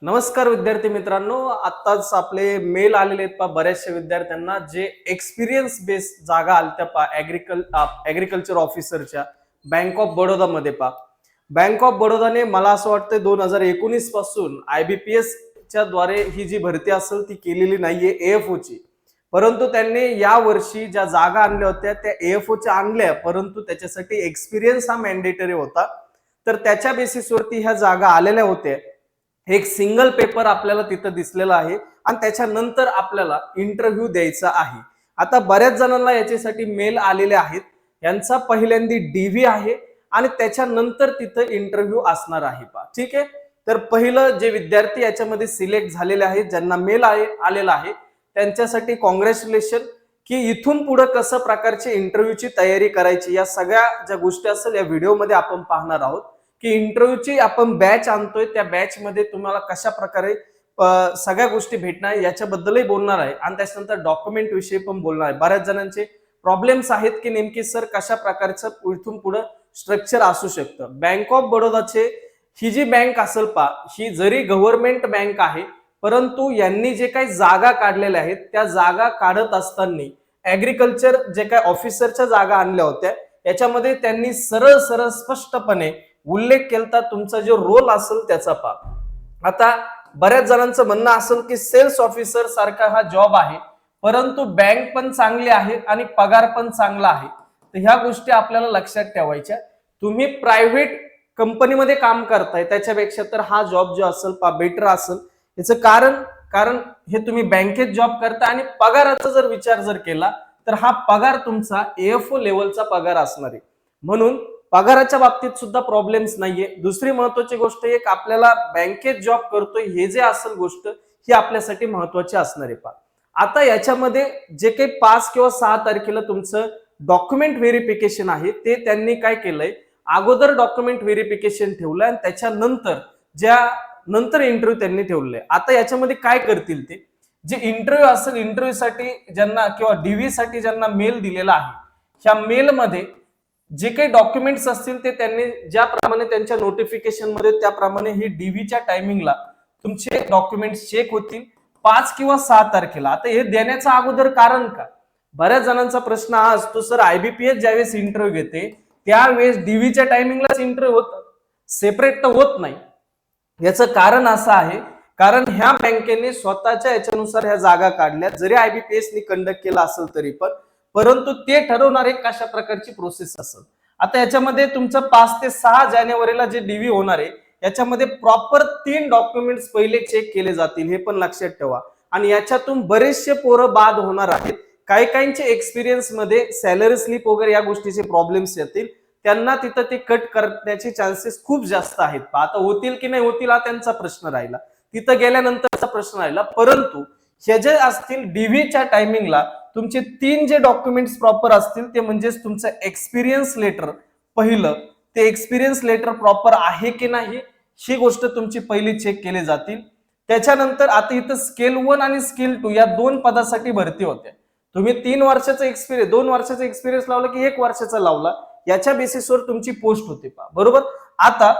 नमस्कार विद्यार्थी मित्रांनो, आत्ताच आपले मेल आलेले आहेत बऱ्याचशा विद्यार्थ्यांना जे एक्सपिरियन्स बेस जागा आलत्या ऍग्रिकल्चर ऑफिसरच्या बँक ऑफ बडोदा मध्ये बँक ऑफ बडोदाने मला असं वाटतं 2019 पासून IBPS च्या द्वारे ही जी भरती असेल ती केलेली नाहीये AFO ची. परंतु त्यांनी या वर्षी ज्या जागा आणल्या होत्या त्या AFO च्या आणल्या, परंतु त्याच्यासाठी एक्सपिरियन्स हा मॅन्डेटरी होता. तर त्याच्या बेसिसवरती ह्या जागा आलेल्या होत्या. एक सिंगल पेपर आपल्याला तिथं दिसलेला आहे आणि त्याच्यानंतर आपल्याला इंटरव्ह्यू द्यायचा आहे. आता बऱ्याच जणांना याच्यासाठी मेल आलेले आहेत. यांचा पहिल्यांदी DV आहे आणि त्याच्यानंतर तिथं इंटरव्ह्यू असणार आहे ठीक आहे. तर पहिलं जे विद्यार्थी याच्यामध्ये सिलेक्ट झालेले आहेत, ज्यांना मेल आलेला आहे, त्यांच्यासाठी कॉंग्रॅच्युलेशन की इथून पुढे कसं प्रकारची इंटरव्ह्यूची तयारी करायची या सगळ्या ज्या गोष्टी असेल या व्हिडिओमध्ये आपण पाहणार आहोत. की इंटरव्ह्यूची आपण बॅच आणतोय, त्या बॅच मध्ये तुम्हाला कशा प्रकारे सगळ्या गोष्टी भेटणार याच्याबद्दलही बोलणार आहे आणि त्याच्यानंतर डॉक्युमेंट विषयी पण बोलणार आहे. बऱ्याच जणांचे प्रॉब्लेम्स आहेत की नेमकी सर कशा प्रकारचं इथून पुढे स्ट्रक्चर असू शकतं. बँक ऑफ बडोदाचे ही जी बँक असेल ही जरी गव्हर्नमेंट बँक आहे, परंतु यांनी जे काही जागा काढलेल्या आहेत त्या जागा काढत असताना ऍग्रिकल्चर जे काही ऑफिसरच्या जागा आणल्या होत्या याच्यामध्ये त्यांनी सरळ सरळ स्पष्टपणे उल्लेख केलता तुमचा जो रोल असेल त्याचा आता बऱ्याच जणांचं म्हणणं असेल की सेल्स ऑफिसर सारखा हा जॉब आहे, परंतु बँक पण चांगली आहे आणि पगार पण चांगला आहे. तर ह्या गोष्टी आपल्याला लक्षात ठेवायच्या. तुम्ही प्रायव्हेट कंपनीमध्ये काम करताय त्याच्यापेक्षा तर हा जॉब जो असेल बेटर असेल. याचं कारण हे तुम्ही बँकेत जॉब करता आणि पगाराचा जर विचार जर केला तर हा पगार तुमचा AFO लेवलचा पगार असणार आहे. म्हणून पगाराच्या बाबतीत सुद्धा प्रॉब्लेम्स नाहीये. दुसरी महत्वाची गोष्ट एक, आपल्याला बँकेत जॉब करतोय हे जे असेल गोष्ट ही आपल्यासाठी महत्वाची असणार आहे आता याच्यामध्ये जे काही 5 किंवा 6 तारखेला तुमचं डॉक्युमेंट व्हेरिफिकेशन आहे ते त्यांनी काय केलंय, अगोदर डॉक्युमेंट व्हेरिफिकेशन ठेवलं आणि त्याच्यानंतर नंतर इंटरव्ह्यू त्यांनी ठेवलंय. आता याच्यामध्ये काय करतील ते, जे इंटरव्ह्यू असेल इंटरव्ह्यू साठी ज्यांना किंवा DV साठी ज्यांना मेल दिलेला आहे, ह्या मेलमध्ये जे काही डॉक्युमेंट्स असतील ते त्यांनी ज्याप्रमाणे त्यांच्या नोटिफिकेशन मध्ये त्याप्रमाणे ही DVच्या टायमिंगला तुमचे डॉक्युमेंट्स चेक होतील 5 किंवा 6 तारखेला. आता हे देण्याचं अगोदर कारण का, बऱ्याच जणांचा प्रश्न हा असतो सर IBPS ज्यावेळेस इंटरव्ह्यू घेते त्यावेळेस DVच्या टायमिंगलाच इंटरव्ह्यू होत, सेपरेट तर होत नाही. याचं कारण असं आहे कारण ह्या बँकेने स्वतःच्या याच्यानुसार ह्या जागा काढल्या, जरी IBPS नी कंडक्ट केला असेल तरी पण, परंतु ते ठरवणारे कशा प्रकारची प्रोसेस असेल. आता याच्यामध्ये तुमचं 5 ते 6 जानेवारीला जे DV होणार आहे याच्यामध्ये प्रॉपर 3 डॉक्युमेंट्स पहिले चेक केले जातील, हे पण लक्षात ठेवा. आणि याच्यातून बरेचसे पोरं बाद होणार आहेत. काही काहींचे एक्सपिरियन्स मध्ये सॅलरी स्लिप वगैरे या गोष्टीचे प्रॉब्लेम्स येतील, त्यांना तिथं ते कट करण्याचे चान्सेस खूप जास्त आहेत. आता होतील की नाही होतील हा त्यांचा प्रश्न राहिला, तिथं गेल्यानंतरचा प्रश्न राहिला. परंतु हे जे असतील DVच्या टायमिंगला तुमचे 3 जे डॉक्युमेंट्स प्रॉपर असतील ते म्हणजे तुमचं एक्सपिरियन्स लेटर, पहिलं ते एक्सपिरियन्स लेटर प्रॉपर आहे की नाही ही गोष्ट तुमची पहिली चेक केली जातील. त्याच्यानंतर आता इथं स्केल 1 आणि स्केल 2 या 2 पदासाठी भरती होते. तुम्ही 3 वर्षाचा एक्सपिरियन्स 2 वर्षाचा एक्सपिरियन्स लावला की 1 वर्षाचा लावला, याच्या बेसिसवर तुमची पोस्ट होते बरोबर. आता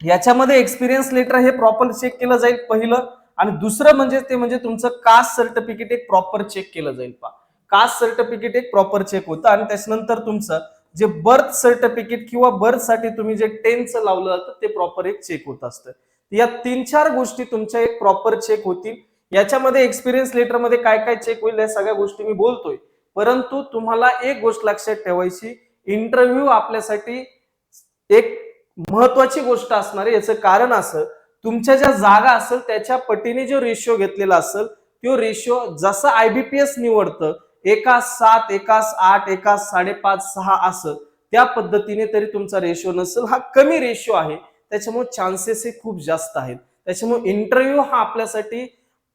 याच्यामध्ये एक्सपिरियन्स लेटर हे प्रॉपर चेक केलं जाईल पहिलं, आणि दुसरं म्हणजे ते म्हणजे तुमचं कास्ट सर्टिफिकेट एक प्रॉपर चेक केलं जाईल कास्ट सर्टिफिकेट एक प्रॉपर चेक होतं. आणि त्याच्यानंतर तुमचं जे बर्थ सर्टिफिकेट किंवा बर्थ साठी तुम्ही जे 10चं लावलं जातं ते प्रॉपर एक चेक होत असतं. या 3-4 गोष्टी तुमच्या एक प्रॉपर चेक होतील. याच्यामध्ये एक्सपिरियन्स लेटर मध्ये काय काय चेक होईल या सगळ्या गोष्टी मी बोलतोय, परंतु तुम्हाला एक गोष्ट लक्षात ठेवायची, इंटरव्ह्यू आपल्यासाठी एक महत्वाची गोष्ट असणार आहे. याचं कारण असं, तुमच्या ज्या जागा असेल त्याच्या पटीने जो रेशिओ घेतलेला असेल तो रेशिओ जसा IBPS निवडतं 1:7, 1:8, 1:5.5, 6 असं त्या पद्धतीने तरी तुमचा रेशिओ नसेल, हा कमी रेशिओ आहे. त्याच्यामुळे चान्सेस हे खूप जास्त आहेत. त्याच्यामुळे इंटरव्ह्यू हा आपल्यासाठी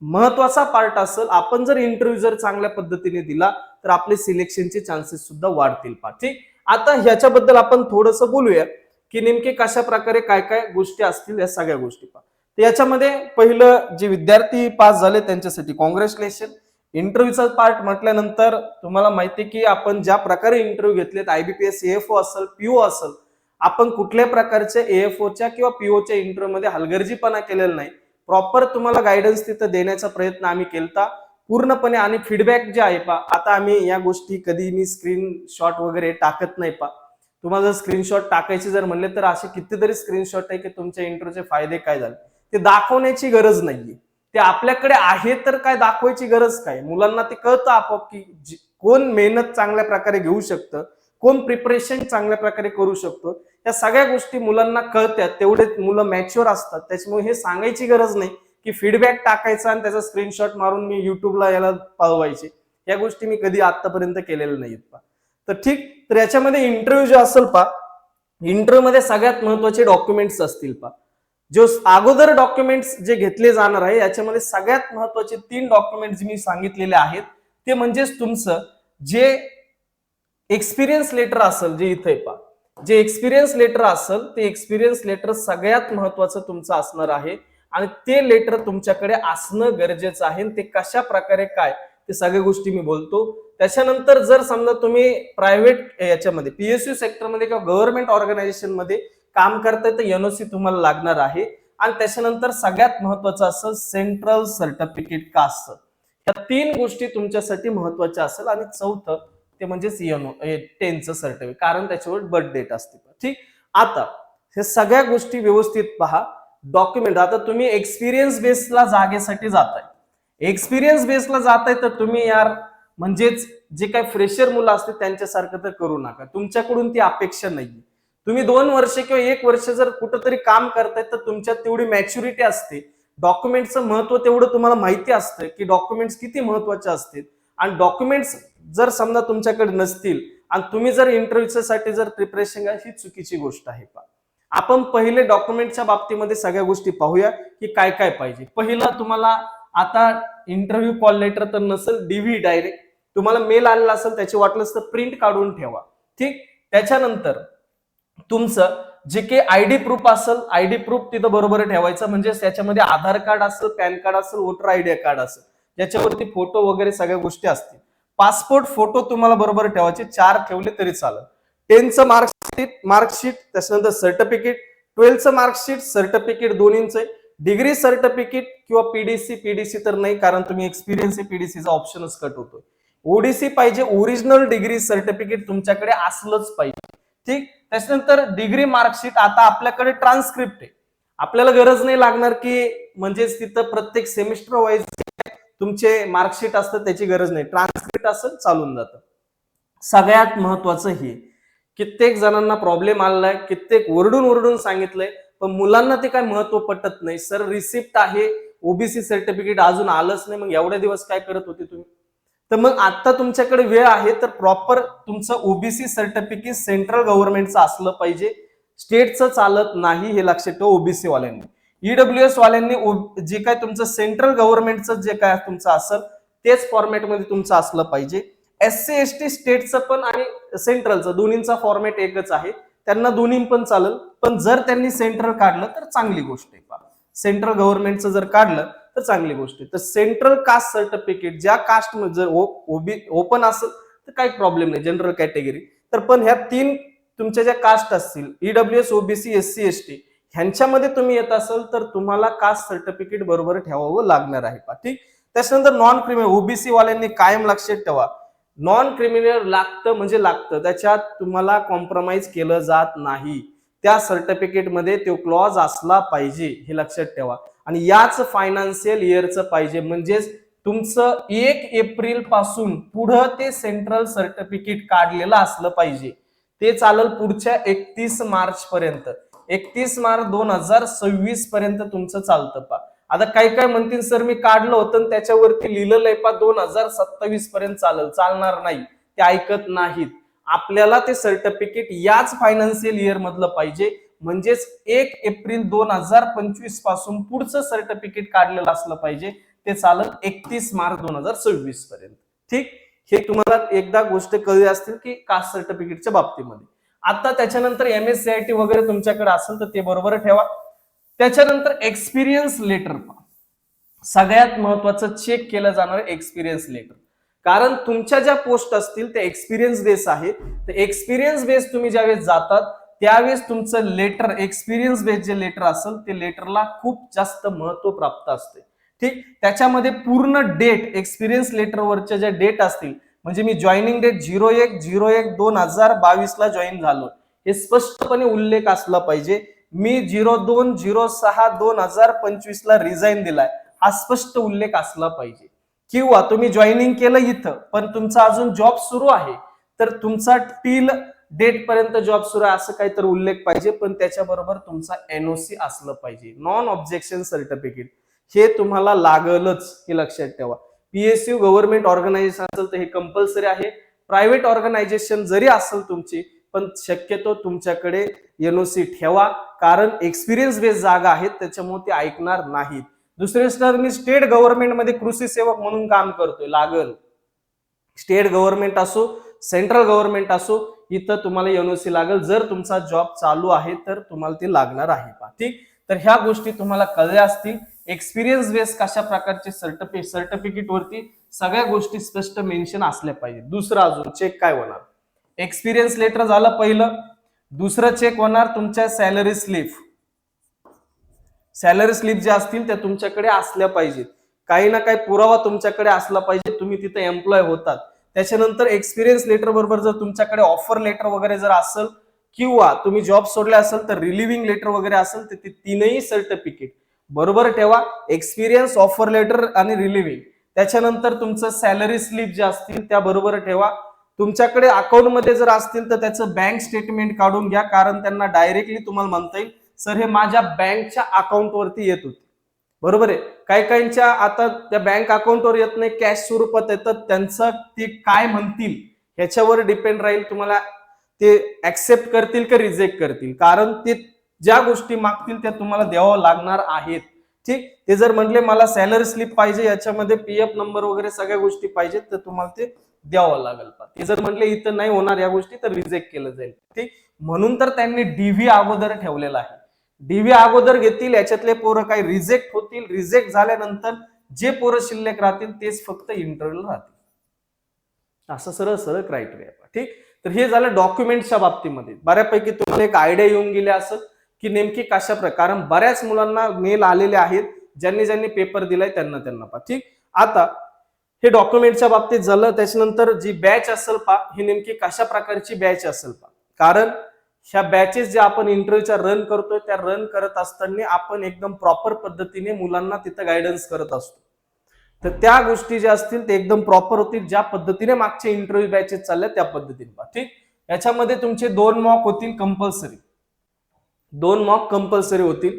महत्वाचा पार्ट असेल. आपण जर इंटरव्ह्यू जर चांगल्या पद्धतीने दिला तर आपले सिलेक्शनचे चान्सेस सुद्धा वाढतील ठीक. आता ह्याच्याबद्दल आपण थोडंसं बोलूया की नेमके कशा प्रकारे काय काय गोष्टी असतील या सगळ्या गोष्टी तर याच्यामध्ये पहिलं जे विद्यार्थी पास झाले त्यांच्यासाठी कॉंग्रॅच्युलेशन. इंटरव्ह्यूचा पार्ट म्हटल्यानंतर तुम्हाला माहिती की आपण ज्या प्रकारे इंटरव्ह्यू घेतलेत, IBPS AFO असेल PO असेल, आपण कुठल्या प्रकारच्या AFOच्या किंवा POच्या इंटरव्ह्यू मध्ये हलगर्जीपणा केलेला नाही. प्रॉपर तुम्हाला गायडन्स तिथं देण्याचा प्रयत्न आम्ही केलता पूर्णपणे. आणि फीडबॅक जे आहे पा, आता आम्ही या गोष्टी कधी मी स्क्रीनशॉट वगैरे टाकत नाही पा. तुम्हाला जर स्क्रीनशॉट टाकायचे जर म्हणले तर असे कितीतरी स्क्रीनशॉट आहे की तुमच्या इंट्रोचे फायदे काय झाले ते दाखवण्याची गरज नाहीये. ते आपल्याकडे आहे तर काय दाखवायची गरज काय, मुलांना ते कळतं आपोआप की कोण मेहनत चांगल्या प्रकारे घेऊ शकतं, कोण प्रिपरेशन चांगल्या प्रकारे करू शकतो. या सगळ्या गोष्टी मुलांना कळतात, तेवढे मुलं मॅच्युअर असतात. त्याच्यामुळे हे सांगायची गरज नाही की फीडबॅक टाकायचा आणि त्याचा स्क्रीनशॉट मारून मी युट्यूबला याला पळवायचे. या गोष्टी मी कधी आतापर्यंत केलेल्या नाहीत पा. तर ठीक, तर याच्यामध्ये इंटरव्ह्यू जे असेल पा, इंटरव्ह्यू मध्ये सगळ्यात महत्वाचे डॉक्युमेंट्स असतील पा. जो अगोदर डॉक्युमेंट्स जे घेतले जाणार आहे याच्यामध्ये सगळ्यात महत्वाचे 3 डॉक्युमेंट्स मी सांगितलेले आहेत. ते म्हणजेच तुमचं जे एक्सपिरियन्स लेटर असेल, जे इथे पा, जे एक्सपिरियन्स लेटर असेल ते एक्सपिरियन्स लेटर सगळ्यात महत्वाचं तुमचं असणार आहे. आणि ते लेटर तुमच्याकडे असणं गरजेचं आहे. ते कशा प्रकारे काय ते सगळ्या गोष्टी मी बोलतो. त्याच्यानंतर जर समजा तुम्ही प्रायव्हेट याच्यामध्ये पीएसयू सेक्टरमध्ये किंवा गव्हर्नमेंट ऑर्गनायझेशन मध्ये काम करताय तर एनओसी तुम्हाला लागणार आहे. आणि त्याच्यानंतर सगळ्यात महत्वाचं असं सेंट्रल सर्टिफिकेट कास्ट. या 3 गोष्टी तुमच्यासाठी महत्वाच्या असेल. आणि चौथं ते म्हणजेच 10th सर्टिफिकेट, कारण त्याच्यावर बर्थ डेट असते. ठीक, आता हे सगळ्या गोष्टी व्यवस्थित पहा. डॉक्युमेंट, आता तुम्ही एक्सपिरियन्स बेसला जागेसाठी जाताय, एक्सपिरियन्स बेसला जाताय तर तुम्ही यार म्हणजेच जे काही फ्रेशर मुलं असते त्यांच्यासारखं तर करू नका. तुमच्याकडून ती अपेक्षा नाहीये. तुम्ही 2 वर्ष किंवा 1 वर्ष जर कुठंतरी काम करताय तर तुमच्यात तेवढी मॅच्युरिटी असते. डॉक्युमेंटचं महत्व तेवढं तुम्हाला माहिती असतं की डॉक्युमेंट्स किती महत्वाचे असतील. आणि डॉक्युमेंट्स जर समजा तुमच्याकडे नसतील आणि तुम्ही जर इंटरव्ह्यूच्या साठी जर प्रिपरेशन ही चुकीची गोष्ट आहे पा. आपण पहिले डॉक्युमेंटच्या बाबतीमध्ये सगळ्या गोष्टी पाहूया की काय काय पाहिजे. पहिलं तुम्हाला आता इंटरव्ह्यू कॉल लेटर तर नसेल, डीव्ही डायरेक्ट तुम्हाला मेल आलेला असेल, त्याची वाटलंच तर प्रिंट काढून ठेवा. ठीक, त्याच्यानंतर तुमचं जे काही आयडी प्रूफ असेल, आयडी प्रूफ तिथं बरोबर ठेवायचं. म्हणजे त्याच्यामध्ये आधार कार्ड असेल, पॅन कार्ड असेल, वोटर आयडी कार्ड असेल, ज्याच्यावरती फोटो वगैरे सगळ्या गोष्टी असतील. पासपोर्ट फोटो तुम्हाला बरोबर ठेवायचे, 4 ठेवले तरी चालेल. 10th मार्कशीट, त्याच्यानंतर सर्टिफिकेट, 12th मार्कशीट, सर्टिफिकेट दोन्हींचे, डिग्री सर्टिफिकेट किंवा पीडीसी तर नाही कारण तुम्ही एक्सपिरियन्स आहे, पीडीसीचा ऑप्शनच कट होतोय. ओडीसी पाहिजे, ओरिजिनल डिग्री सर्टिफिकेट तुमच्याकडे असलंच पाहिजे. ठीक, त्याच्यानंतर डिग्री मार्कशीट. आता आपल्याकडे ट्रान्सक्रिप्ट आहे, आपल्याला गरज नाही लागणार की म्हणजेच तिथं प्रत्येक सेमिस्टर वाईज तुमचे मार्कशीट असतं, त्याची गरज नाही. ट्रान्सक्रिप्ट असं चालून जातं. सगळ्यात महत्वाचं हे, कित्येक जणांना प्रॉब्लेम आलाय, कित्येक ओरडून सांगितलंय पण मुलांना ते काय महत्व पटत नाही. सर रिसिप्ट आहे, ओबीसी सर्टिफिकेट अजून आलंच नाही, मग एवढ्या दिवस काय करत होते तुम्ही. तर मग आता तुमच्याकडे वेळ आहे तर प्रॉपर तुमचं ओबीसी सर्टिफिकेट सेंट्रल गव्हर्नमेंटचं असलं पाहिजे, स्टेटचं चालत नाही, हे लक्षात ठेवा. ओबीसी वाल्यांनी, ईडब्ल्यूएस वाल्यांनी जे काय तुमचं सेंट्रल गव्हर्नमेंटचं जे काय तुमचं असेल तेच फॉर्मॅटमध्ये तुमचं असलं पाहिजे. एससी एसटी स्टेटचं पण आणि सेंट्रलचं दोन्हींचा फॉर्मॅट एकच आहे, त्यांना दोन्ही पण चालेल. पण जर त्यांनी सेंट्रल काढलं तर चांगली गोष्ट आहे. सेंट्रल गव्हर्नमेंटचं जर काढलं तर चांगली गोष्ट आहे. तर सेंट्रल कास्ट सर्टिफिकेट ज्या कास्ट मध्ये जर ओपन असेल तर काही प्रॉब्लेम नाही, जनरल कॅटेगरी. तर पण ह्या 3 तुमच्या ज्या कास्ट असतील, ईडब्ल्यूएस, ओबीसी, एससी एसटी, ह्यांच्यामध्ये तुम्ही येत असाल तर तुम्हाला कास्ट सर्टिफिकेट बरोबर ठेवावं लागणार आहे पा. ठीक, त्याच्यानंतर नॉन क्रिमिनल, ओबीसी वाल्यांनी कायम लक्षात ठेवा, नॉन क्रिमिनल लागतं म्हणजे लागतं, त्याच्यात तुम्हाला कॉम्प्रोमाइज केलं जात नाही. त्या सर्टिफिकेटमध्ये तो क्लॉज असला पाहिजे, हे लक्षात ठेवा. आणि याच फायनान्शियल इयरचं पाहिजे, म्हणजेच तुमचं 1 एप्रिल पासून पुढं ते सेंट्रल सर्टिफिकेट काढलेलं असलं पाहिजे. ते चालेल पुढच्या 31 मार्च पर्यंत, 31 मार्च 2026 पर्यंत तुमचं चालतं पा. आता काही काय म्हणतील सर मी काढलं होतं त्याच्यावरती लिहिलेलं आहे पा 2027 पर्यंत चालणार नाही, ते ऐकत नाहीत. आपल्याला ते सर्टिफिकेट याच फायनान्शियल इयर मधलं पाहिजे, म्हणजेच 1 एप्रिल 2025 पासून पुढचं सर्टिफिकेट काढलेलं असलं पाहिजे, ते चालेल 31 मार्च 2026 पर्यंत. ठीक, हे तुम्हाला एकदा गोष्ट कळली असतील की कास्ट सर्टिफिकेटच्या बाबतीमध्ये. आता त्याच्यानंतर एमएससीआयटी वगैरे तुमच्याकडे असेल तर ते बरोबर ठेवा. त्याच्यानंतर एक्सपिरियन्स लेटर, सगळ्यात महत्वाचं चेक केलं जाणार एक्सपिरियन्स लेटर. कारण तुमच्या ज्या पोस्ट असतील ते एक्सपिरियन्स बेस आहे. तर एक्सपिरियन्स बेस तुम्ही ज्यावेळेस जातात त्यावेळेस तुमचं लेटर, एक्सपिरियन्स बेस्ड जे लेटर असेल ते लेटरला खूप जास्त महत्व प्राप्त असते. ठीक, त्याच्यामध्ये पूर्ण डेट, एक्सपिरियन्स लेटरवरच्या ज्या डेट असतील, म्हणजे मी जॉईनिंग डेट 01/01/2022 ला जॉईन झालो, हे स्पष्टपणे उल्लेख असला पाहिजे. मी 02/06/2025 ला रिझाईन दिलाय, हा स्पष्ट उल्लेख असला पाहिजे. किंवा तुम्ही जॉईनिंग केलं इथं पण तुमचा अजून जॉब सुरू आहे, तर तुमचा टिल डेट पर्यंत जॉब सुरू आहे असं काहीतरी उल्लेख पाहिजे. पण त्याच्याबरोबर तुमचा एनओसी असलं पाहिजे, नॉन ऑब्जेक्शन सर्टिफिकेट, हे तुम्हाला लागलच, हे लक्षात ठेवा. पीएसयू गव्हर्नमेंट ऑर्गनायझेशन असेल तर हे कंपल्सरी आहे. प्रायव्हेट ऑर्गनायझेशन जरी असेल तुमची, पण शक्यतो तुमच्याकडे एनओसी ठेवा, कारण एक्सपिरियन्स बेस्ड जागा आहेत, त्याच्यामुळे ते ऐकणार नाहीत. दुसरे स्तर, मी स्टेट गव्हर्नमेंट मध्ये कृषी सेवक म्हणून काम करतोय, लागल. स्टेट गव्हर्नमेंट असो, सेंट्रल गव्हर्नमेंट असो, इथं तुम्हाला एनओसी लागल. जर तुमचा जॉब चालू आहे तर तुम्हाला ते लागणार आहे. ठीक, तर ह्या गोष्टी तुम्हाला कळल्या असतील. एक्सपिरियन्स बेस कशा प्रकारचे सर्टिफिकेट वरती सगळ्या गोष्टी स्पष्ट मेन्शन असल्या पाहिजे. दुसरं अजून चेक काय होणार, एक्सपिरियन्स लेटर झालं पहिलं. दुसरं चेक होणार तुमच्या सॅलरी स्लिप. सॅलरी स्लिप ज्या असतील त्या तुमच्याकडे असल्या पाहिजेत. काही ना काही पुरावा तुमच्याकडे असला पाहिजे, तुम्ही तिथे एम्प्लॉय होतात. त्याच्यानंतर एक्सपिरियन्स लेटर बरोबर जर तुमच्याकडे ऑफर लेटर वगैरे जर असेल, किंवा तुम्ही जॉब सोडले असेल तर रिलिव्हिंग लेटर वगैरे असेल, तर ते तीनही सर्टिफिकेट बरोबर ठेवा. एक्सपिरियन्स, ऑफर लेटर आणि रिलिव्हिंग. त्याच्यानंतर तुमचं सॅलरी स्लिप जे असतील त्या बरोबर ठेवा. तुमच्याकडे अकाउंटमध्ये जर असतील तर त्याचं बँक स्टेटमेंट काढून घ्या, कारण त्यांना डायरेक्टली तुम्हाला म्हणता येईल सर हे माझ्या बँकच्या अकाउंटवरती येत होते. बरोबर आहे. काही काहींच्या आता त्या बँक अकाउंटवर येत नाही, कॅश स्वरूपात येतात. त्यांचं ते काय म्हणतील ह्याच्यावर डिपेंड राहील, तुम्हाला ते ऍक्सेप्ट करतील का रिजेक्ट करतील, कारण ते ज्या गोष्टी मागतील त्या तुम्हाला द्यावं लागणार आहेत. ठीक, ते जर म्हणले मला सॅलरी स्लिप पाहिजे, याच्यामध्ये पीएफ नंबर वगैरे सगळ्या गोष्टी पाहिजेत, तर तुम्हाला ते द्यावं लागेल. ते जर म्हणले इथं नाही होणार या गोष्टी, तर रिजेक्ट केलं जाईल. ठीक, म्हणून तर त्यांनी डीव्ही अगोदर ठेवलेला आहे. डीव्ही अगोदर घेतील, याच्यातले पोरं काही रिजेक्ट होतील. रिजेक्ट झाल्यानंतर जे पोरं शिल्लक राहतील तेच फक्त इंटरव्ह्यू राहतील. असं सरळ सरळ क्रायटेरिया. ठीक, तर हे झालं डॉक्युमेंटच्या बाबतीमध्ये. बऱ्यापैकी तुम्हाला एक आयडिया येऊन गेली असेल की नेमकी कशा प्रकारे, कारण बऱ्याच मुलांना मेल आलेले आहेत, ज्यांनी ज्यांनी पेपर दिलाय त्यांना. ठीक, आता हे डॉक्युमेंटच्या बाबतीत झालं. त्याच्यानंतर जी बॅच असेल ही नेमकी कशा प्रकारची बॅच असेल कारण ह्या बॅचेस ज्या आपण इंटरव्ह्यूच्या रन करतोय, त्या रन करत असताना आपण एकदम प्रॉपर पद्धतीने मुलांना तिथं गायडन्स करत असतो. तर त्या गोष्टी ज्या असतील ते एकदम प्रॉपर होतील, ज्या पद्धतीने मागचे इंटरव्ह्यू बॅचेस चालल्या त्या पद्धतीने. ठीक, याच्यामध्ये तुमचे 2 मॉक होतील कंपल्सरी. 2 मॉक कंपल्सरी होतील.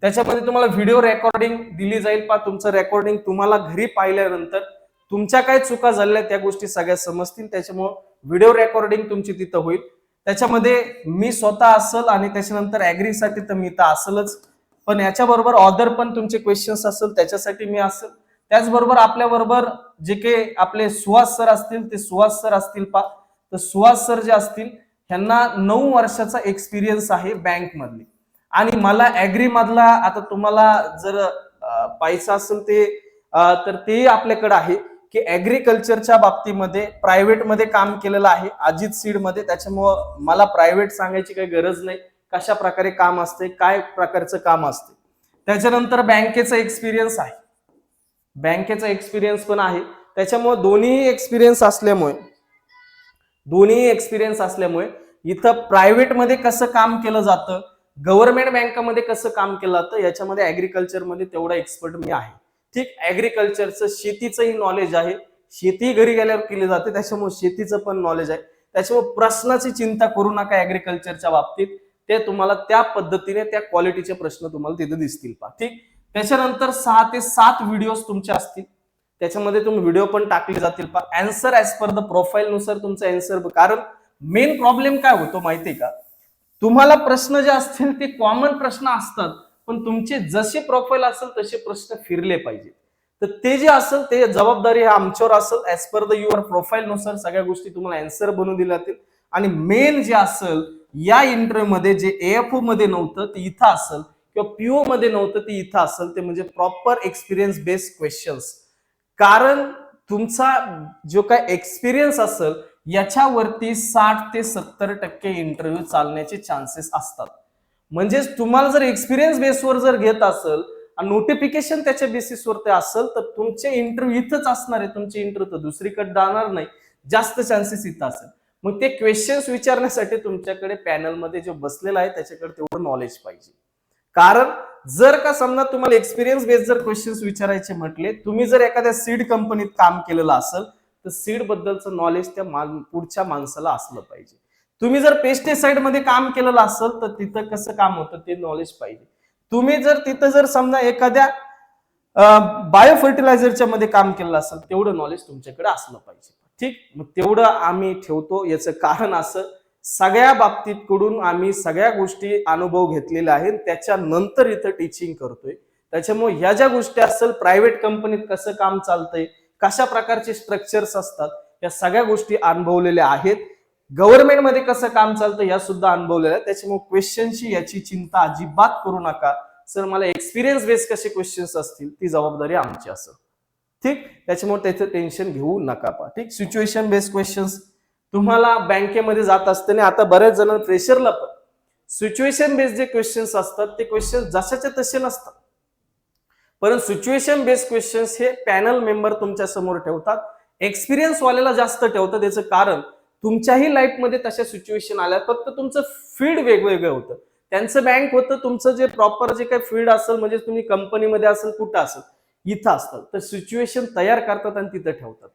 त्याच्यामध्ये तुम्हाला व्हिडिओ रेकॉर्डिंग दिली जाईल. तुमचं रेकॉर्डिंग तुम्हाला घरी पाहिल्यानंतर तुमच्या काय चुका झाल्या त्या गोष्टी सगळ्या समजतील. त्याच्यामुळे व्हिडिओ रेकॉर्डिंग तुमची तिथं होईल. त्याच्यामध्ये मी स्वतः असेल आणि त्याच्यानंतर ऍग्रीसाठी तर मी तर असेलच, पण याच्याबरोबर ऑदर पण तुमचे क्वेश्चन्स असेल त्याच्यासाठी मी असेल. त्याचबरोबर आपल्याबरोबर जे काही आपले सुहास सर असतील ते सुहास सर असतील. तर सुहास सर जे असतील ह्यांना 9 वर्षाचा एक्सपिरियन्स आहे बँक मधले. आणि मला ऍग्री मधला आता तुम्हाला जर पाहायचं असेल ते तर तेही आपल्याकडे आहे की ऍग्रीकल्चरच्या बाबतीमध्ये प्रायव्हेट मध्ये काम केलेलं आहे अजित सीड मध्ये. त्याच्यामुळं मला प्रायव्हेट सांगायची काही गरज नाही, कशा प्रकारे काम असते, काय प्रकारचं काम असते. त्याच्यानंतर बँकेचा एक्सपिरियन्स आहे, बँकेचा एक्सपिरियन्स पण आहे. त्याच्यामुळे दोन्ही एक्सपिरियन्स असल्यामुळे इथं प्रायव्हेट मध्ये कसं काम केलं जातं, गव्हर्नमेंट बँकामध्ये कसं काम केलं जातं, याच्यामध्ये ऍग्रीकल्चर मध्ये तेवढा एक्सपर्ट मी आहे. ठीक, ऍग्रीकल्चरचं शेतीचंही नॉलेज आहे, शेती घरी गेल्यावर केली जाते, त्याच्यामुळे शेतीचं पण नॉलेज आहे. त्याच्यामुळे प्रश्नाची चिंता करू नका ऍग्रीकल्चरच्या बाबतीत. ते तुम्हाला त्या पद्धतीने त्या क्वालिटीचे प्रश्न तुम्हाला तिथे दिसतील. ठीक, त्याच्यानंतर 6 ते 7 व्हिडिओज तुमचे असतील. त्याच्यामध्ये तुम्ही व्हिडिओ पण टाकले जातील. Answer as per the profile नुसार तुमचं आन्सर. कारण मेन प्रॉब्लेम काय होतो माहितीये का, तुम्हाला प्रश्न जे असतील ते कॉमन प्रश्न असतात, पण तुमचे जसे प्रोफाईल असेल तसे प्रश्न फिरले पाहिजे. तर ते जे असेल ते जबाबदारी आमच्यावर असेल. As per the your profile नुसार सगळ्या गोष्टी तुम्हाला आन्सर बनवून दिल्या जातील. आणि मेन जे असेल या इंटरव्ह्यू मध्ये जे एएफओ मध्ये नव्हतं ते इथं असेल, किंवा पीओ मध्ये नव्हतं ते इथं असेल, ते म्हणजे प्रॉपर एक्सपिरियन्स बेस्ड क्वेश्चन्स. कारण तुमचा जो काय एक्सपिरियन्स असेल याच्यावरती 60 ते 70% इंटरव्ह्यू चालण्याचे चान्सेस असतात. म्हणजेच तुम्हाला जर एक्सपिरियन्स बेसवर जर घेत असेल आणि नोटिफिकेशन त्याच्या बेसिसवर ते असेल तर तुमचे इंटरव्ह्यू इथंच असणार आहे. तुमचे इंटरव्ह्यू तर दुसरीकडे जाणार नाही. जास्त चान्सेस इथं असेल. मग ते क्वेश्चन्स विचारण्यासाठी तुमच्याकडे पॅनलमध्ये जो बसलेला आहे त्याच्याकडे तेवढं नॉलेज पाहिजे. कारण जर का समजा तुम्हाला एक्सपिरियन्स बेस जर क्वेश्चन्स विचारायचे म्हटले, तुम्ही जर एखाद्या सीड कंपनीत काम केलेलं असेल तर सीड बद्दलचं नॉलेज त्या पुढच्या माणसाला असलं पाहिजे. तुम्ही जर पेस्टिसाइड मध्ये काम केलेलं असेल तर तिथं कसं काम होतं ते नॉलेज पाहिजे. तुम्ही जर तिथं जर समजा एखाद्या बायो फर्टिलायझरच्या मध्ये काम केलं असेल तेवढं नॉलेज तुमच्याकडे असलं पाहिजे. ठीक, मग तेवढं आम्ही ठेवतो. याचं कारण असं, सगळ्या बाबतीत कडून आम्ही सगळ्या गोष्टी अनुभव घेतलेले आहेत, त्याच्यानंतर इथं टीचिंग करतोय. त्याच्यामुळे ह्या ज्या गोष्टी असेल, प्रायव्हेट कंपनीत कसं काम चालतंय, कशा प्रकारचे स्ट्रक्चर्स असतात, या सगळ्या गोष्टी अनुभवलेल्या आहेत. गव्हर्नमेंटमध्ये कसं काम चालतं या सुद्धा अनुभवलेल्या आहेत. त्याच्यामुळे क्वेश्चनची याची चिंता अजिबात करू नका. सर मला एक्सपिरियन्स बेस कसे क्वेश्चन्स असतील ती जबाबदारी आमची असेल. ठीक, त्याच्यामुळे त्याचं टेन्शन घेऊ नका. ठीक, सिच्युएशन बेस्ड क्वेश्चन्स तुम्हाला बँकेमध्ये जात असताना आता बरेच जण फ्रेशरला पण सिच्युएशन बेस्ड जे क्वेश्चन्स असतात ते क्वेश्चन्स जशाचे तसे नसतात. परंतु सिच्युएशन बेस्ड क्वेश्चन्स हे पॅनल मेंबर तुमच्या समोर ठेवतात. एक्सपिरियन्स वाल्याला जास्त ठेवतात. याचं कारण तुमच्याही लाईफमध्ये तशा सिच्युएशन आल्या, फक्त तुमचं फील्ड वेगवेगळं होतं. त्यांचं बँक होतं, तुमचं जे प्रॉपर जे काही फील्ड असेल म्हणजे तुम्ही कंपनीमध्ये असेल कुठं असेल इथं असतात. तर सिच्युएशन तयार करतात आणि तिथं ठेवतात.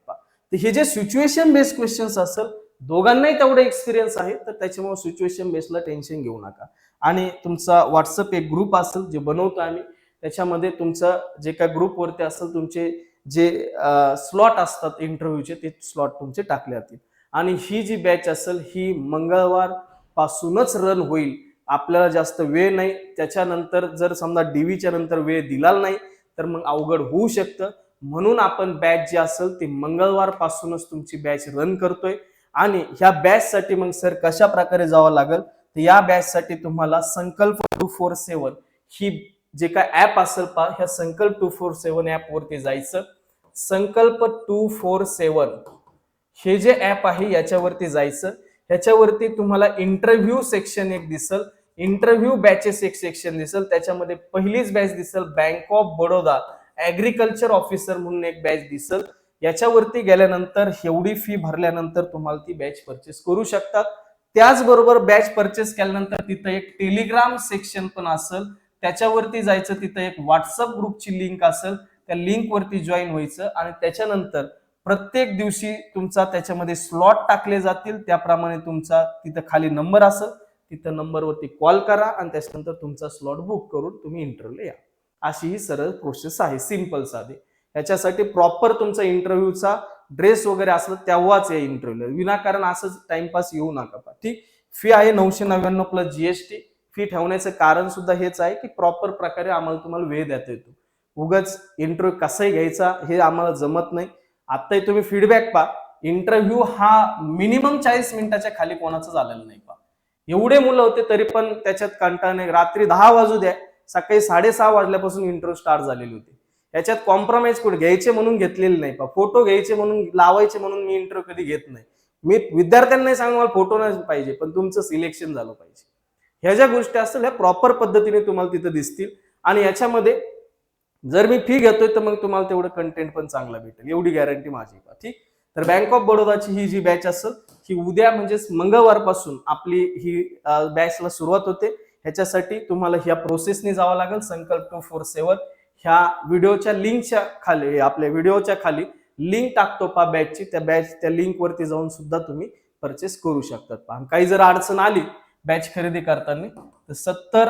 तर हे जे सिच्युएशन बेस्ड क्वेश्चन्स असेल दोघांनाही तेवढा एक्सपिरियन्स आहे तर त्याच्यामुळे सिच्युएशन बेसला टेन्शन घेऊ नका. आणि तुमचा व्हॉट्सअप एक ग्रुप असेल जे बनवतो आम्ही, त्याच्यामध्ये तुमचं जे काय ग्रुपवरती असेल तुमचे जे स्लॉट असतात इंटरव्ह्यूचे ते स्लॉट तुमचे टाकले जातील. आणि ही जी बॅच असेल ही मंगळवार पासूनच रन होईल. आपल्याला जास्त वेळ नाही. त्याच्यानंतर जर समजा डीव्हीच्या नंतर वेळ दिला नाही तर मग अवघड होऊ शकतं. म्हणून आपण बॅच जी असेल ती मंगळवार पासूनच तुमची बॅच रन करतोय. आणि ह्या बॅच साठी मग सर कशा प्रकारे जावं लागेल तर या बॅच साठी तुम्हाला संकल्प 247 ही जे काय ऍप असेल पहा, ह्या संकल्प 247 ऍप वरती जायचं. संकल्प 247 हे जे ऍप आहे याच्यावरती जायचं. ह्याच्यावरती तुम्हाला इंटरव्ह्यू सेक्शन एक दिसल, इंटरव्ह्यू बॅचेस एक सेक्शन दिसल. त्याच्यामध्ये पहिलीच बॅच दिसल bank of Baroda agriculture officer म्हणून एक बॅच दिसल. याच्यावरती गेल्यानंतर एवढी फी भरल्यानंतर तुम्हाला ती बॅच परचेस करू शकतात. त्याचबरोबर बॅच परचेस केल्यानंतर तिथं एक टेलिग्राम सेक्शन पण असेल, त्याच्यावरती जायचं. तिथं एक व्हॉट्सअप ग्रुपची लिंक असेल, त्या लिंक वरती जॉईन व्हायचं. आणि त्याच्यानंतर प्रत्येक दिवशी तुमचा त्याच्यामध्ये स्लॉट टाकले जातील. त्याप्रमाणे तुमचा तिथं खाली नंबर असेल, तिथं नंबरवरती कॉल करा आणि त्याच्यानंतर तुमचा स्लॉट बुक करून तुम्ही इंटरव्ह्यूला या. अशी ही सरळ प्रोसेस आहे, सिंपल साधी. याच्यासाठी प्रॉपर तुमचा इंटरव्ह्यूचा ड्रेस वगैरे असलं तेव्हाच या इंटरव्ह्यूला, विनाकारण असंच टाइमपास येऊ नका. ठीक, फी आहे 999 प्लस जीएसटी. फी ठेवण्याचं कारण सुद्धा हेच आहे की प्रॉपर प्रकारे आम्हाला तुम्हाला वेळ देता येतो. उगाच इंटरव्ह्यू कसाही घ्यायचा हे आम्हाला जमत नाही. आता तुम्ही फीडबॅक पहा, इंटरव्ह्यू हा मिनिमम 40 मिनिटाच्या खाली कोणाचं झालेलं नाही पहा. एवढे मुलं होते तरी पण त्याच्यात कंटाळा नाही. रात्री 10 वाजू द्या, सकाळी 6:30 वाजल्यापासून इंटरव्ह्यू स्टार्ट झालेली होती. याच्यात कॉम्प्रोमाइज कुठे घ्यायचे म्हणून घेतलेले नाही पहा. फोटो घ्यायचे म्हणून लावायचे म्हणून मी इंटरव्ह्यू कधी घेत नाही. मी विद्यार्थ्यांना सांगू मला फोटो नाही पाहिजे पण तुमचं सिलेक्शन झालं पाहिजे. ह्या ज्या गोष्टी असतील ह्या प्रॉपर पद्धतीने तुम्हाला तिथं दिसतील. आणि याच्यामध्ये जर मी फी घेतोय तर मग तुम्हाला तेवढं कंटेंट पण चांगला भेटेल, एवढी गॅरंटी माझी. ठीक, तर बँक ऑफ बडोदाची ही जी बॅच असेल ही उद्या म्हणजेच मंगळवारपासून आपली ही बॅचला सुरुवात होते. ह्याच्यासाठी तुम्हाला ह्या प्रोसेसने जावं लागेल. संकल्प 247 ह्या व्हिडिओच्या लिंकच्या खाली, आपल्या व्हिडिओच्या खाली लिंक टाकतो पहा बॅचची, त्या लिंक वरती जाऊन सुद्धा तुम्ही परचेस करू शकतात. पहा काही जर अडचण आली बॅच खरेदी करताना तर 70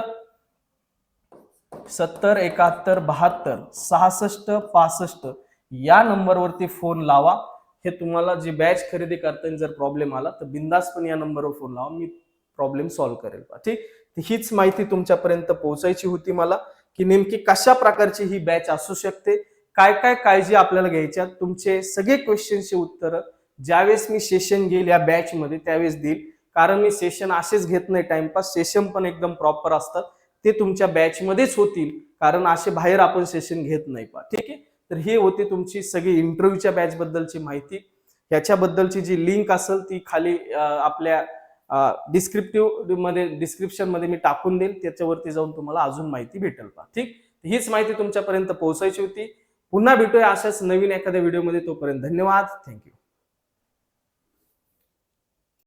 71 72 66 65 या नंबरवरती फोन लावा. हे तुम्हाला जी बॅच खरेदी करताना जर प्रॉब्लेम आला तर बिंदास पण या नंबरवर फोन लावा, मी प्रॉब्लेम सॉल्व्ह करेल. ठीक, हीच माहिती तुमच्यापर्यंत पोहोचायची होती मला की नेमकी कशा प्रकारची ही बॅच असू शकते, काय काय काळजी आपल्याला घ्यायच्या. तुमचे सगळे क्वेश्चनचे उत्तर ज्यावेळेस मी सेशन घेईल या बॅच मध्ये त्यावेळेस देईल. कारण मी सेशन असेच घेत नाही टाइमपास, सेशन पण एकदम प्रॉपर असतात. ते तुमच्या बॅच मध्येच होतील कारण असे बाहेर आपण सेशन घेत नाही पहा. ठीक आहे, तर ही होती तुमची सगळी इंटरव्ह्यूच्या बॅच बद्दलची माहिती. ह्याच्याबद्दलची जी लिंक असेल ती खाली आपल्या डिस्क्रिप्शन मध्ये मी टाकून देईल, त्याच्यावरती जाऊन तुम्हाला अजून माहिती भेटेल पहा. ठीक, हीच माहिती तुमच्यापर्यंत पोहोचायची होती. पुन्हा भेटूया अशाच नवीन एखाद्या व्हिडिओमध्ये. तोपर्यंत धन्यवाद. थँक्यू.